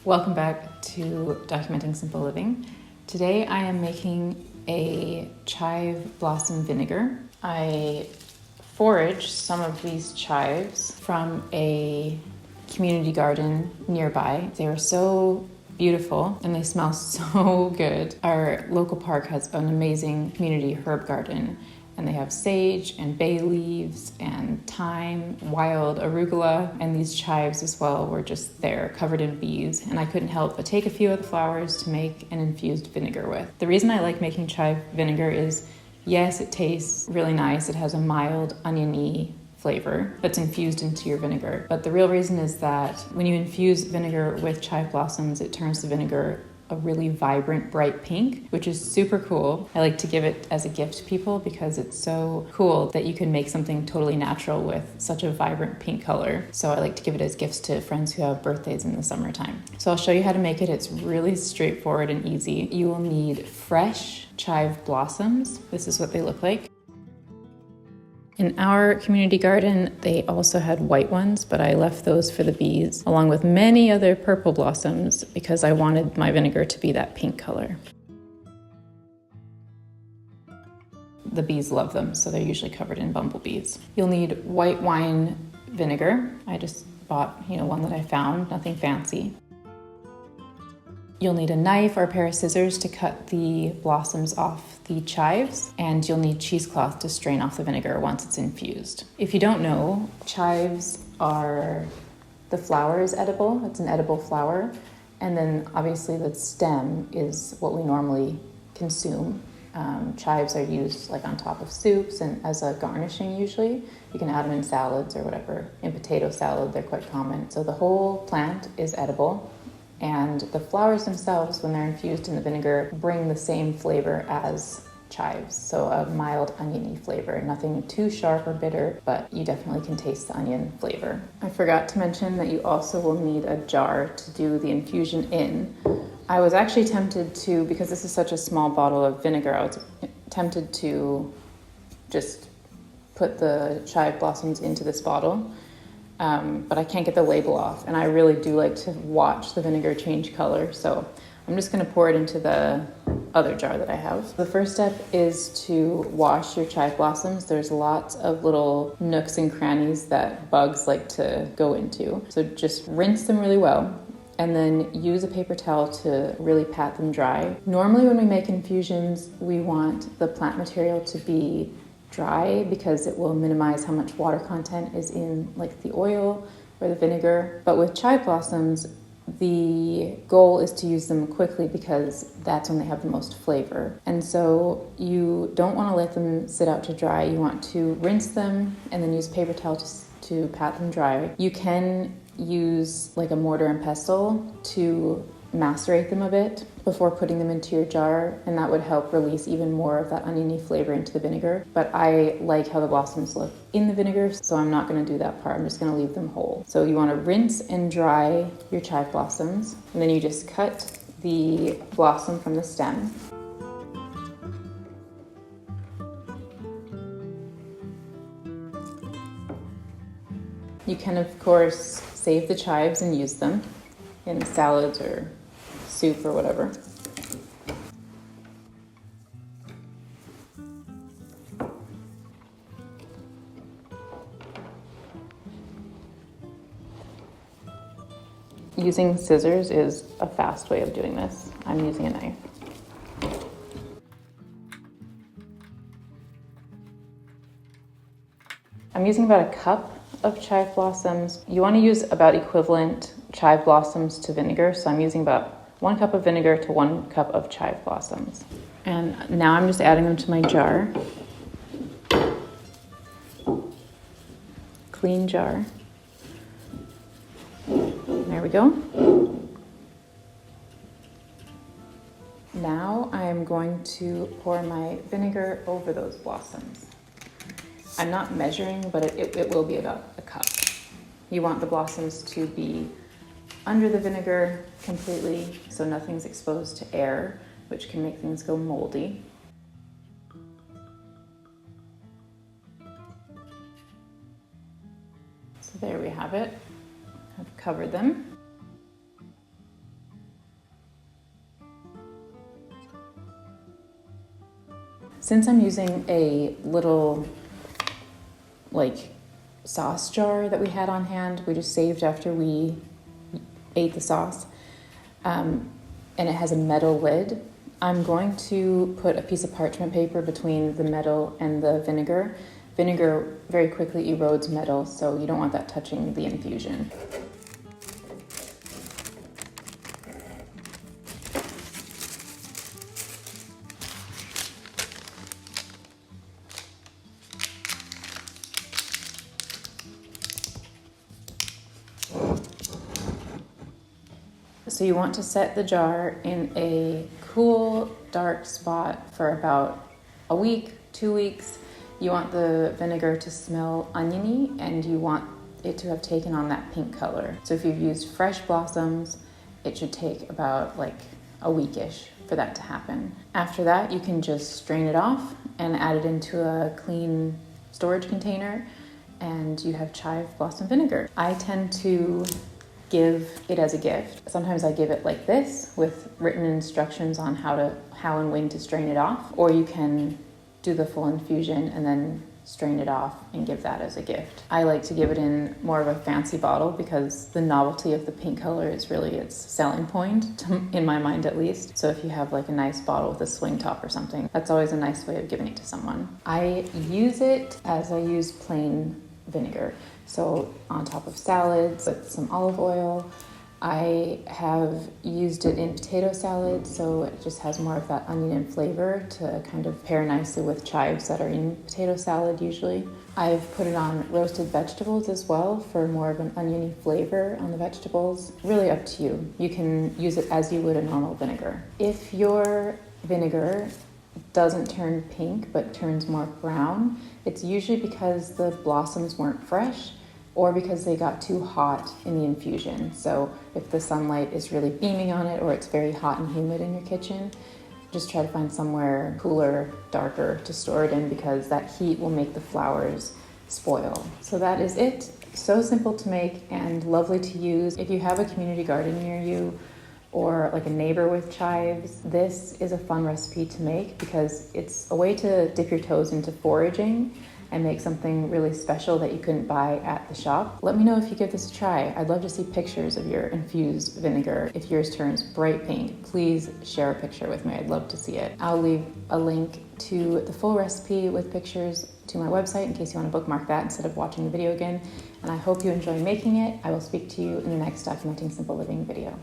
Welcome back to Documenting Simple Living. Today I am making a chive blossom vinegar. I foraged some of these chives from a community garden nearby. They were so beautiful and they smell so good. Our local park has an amazing community herb garden, and they have sage and bay leaves and thyme, wild arugula, and these chives as well were just there covered in bees, and I couldn't help but take a few of the flowers to make an infused vinegar with. The reason I like making chive vinegar is, yes, it tastes really nice. It has a mild oniony flavor that's infused into your vinegar. But the real reason is that when you infuse vinegar with chive blossoms, it turns the vinegar a really vibrant, bright pink, which is super cool. I like to give it as a gift to people because it's so cool that you can make something totally natural with such a vibrant pink color. So I like to give it as gifts to friends who have birthdays in the summertime. So I'll show you how to make it. It's really straightforward and easy. You will need fresh chive blossoms. This is what they look like. In our community garden, they also had white ones, but I left those for the bees, along with many other purple blossoms, because I wanted my vinegar to be that pink color. The bees love them, so they're usually covered in bumblebees. You'll need white wine vinegar. I just bought, one that I found, nothing fancy. You'll need a knife or a pair of scissors to cut the blossoms off the chives, and you'll need cheesecloth to strain off the vinegar once it's infused. If you don't know, chives the flower is edible. It's an edible flower. And then obviously the stem is what we normally consume. Chives are used like on top of soups and as a garnishing usually. You can add them in salads or whatever. In potato salad, they're quite common. So the whole plant is edible. And the flowers themselves, when they're infused in the vinegar, bring the same flavor as chives. So a mild oniony flavor, nothing too sharp or bitter, but you definitely can taste the onion flavor. I forgot to mention that you also will need a jar to do the infusion in. I was actually tempted to, because this is such a small bottle of vinegar, I was tempted to just put the chive blossoms into this bottle. But I can't get the label off, and I really do like to watch the vinegar change color, so I'm just going to pour it into the other jar that I have. The first step is to wash your chive blossoms. There's lots of little nooks and crannies that bugs like to go into, so just rinse them really well, and then use a paper towel to really pat them dry. Normally when we make infusions, we want the plant material to be dry because it will minimize how much water content is in like the oil or the vinegar. But with chive blossoms, the goal is to use them quickly because that's when they have the most flavor. And so you don't want to let them sit out to dry. You want to rinse them and then use a paper towel to pat them dry. You can use like a mortar and pestle to macerate them a bit before putting them into your jar, and that would help release even more of that oniony flavor into the vinegar. But I like how the blossoms look in the vinegar, so I'm not going to do that part. I'm just going to leave them whole. So you want to rinse and dry your chive blossoms, and then you just cut the blossom from the stem. You can, of course, save the chives and use them in salads or soup or whatever. Using scissors is a fast way of doing this. I'm using a knife. I'm using about a cup of chive blossoms. You want to use about equivalent chive blossoms to vinegar, so I'm using about 1 cup of vinegar to 1 cup of chive blossoms. And now I'm just adding them to my jar. Clean jar. There we go. Now I'm going to pour my vinegar over those blossoms. I'm not measuring, but it will be about a cup. You want the blossoms to be under the vinegar completely, so nothing's exposed to air, which can make things go moldy. So there we have it. I've covered them. Since I'm using a little like sauce jar that we had on hand, we just saved after we ate the sauce, and it has a metal lid, I'm going to put a piece of parchment paper between the metal and the vinegar. Vinegar very quickly erodes metal, so you don't want that touching the infusion. So you want to set the jar in a cool, dark spot for about a week, 2 weeks. You want the vinegar to smell oniony, and you want it to have taken on that pink color. So if you've used fresh blossoms, it should take about like a weekish for that to happen. After that, you can just strain it off and add it into a clean storage container, and you have chive blossom vinegar. I tend to give it as a gift. Sometimes I give it like this with written instructions on how and when to strain it off, or you can do the full infusion and then strain it off and give that as a gift. I like to give it in more of a fancy bottle because the novelty of the pink color is really its selling point, in my mind at least. So if you have like a nice bottle with a swing top or something, that's always a nice way of giving it to someone. I use it as I use plain vinegar. So on top of salads with some olive oil. I have used it in potato salad, so it just has more of that onion flavor to kind of pair nicely with chives that are in potato salad usually. I've put it on roasted vegetables as well for more of an oniony flavor on the vegetables. Really up to you. You can use it as you would a normal vinegar. If your vinegar doesn't turn pink but turns more brown, it's usually because the blossoms weren't fresh or because they got too hot in the infusion. So if the sunlight is really beaming on it or it's very hot and humid in your kitchen, just try to find somewhere cooler, darker to store it in, because that heat will make the flowers spoil. So that is it. So simple to make and lovely to use. If you have a community garden near you or like a neighbor with chives, this is a fun recipe to make because it's a way to dip your toes into foraging and make something really special that you couldn't buy at the shop. Let me know if you give this a try. I'd love to see pictures of your infused vinegar. If yours turns bright pink, please share a picture with me. I'd love to see it. I'll leave a link to the full recipe with pictures to my website in case you want to bookmark that instead of watching the video again. And I hope you enjoy making it. I will speak to you in the next Documenting Simple Living video.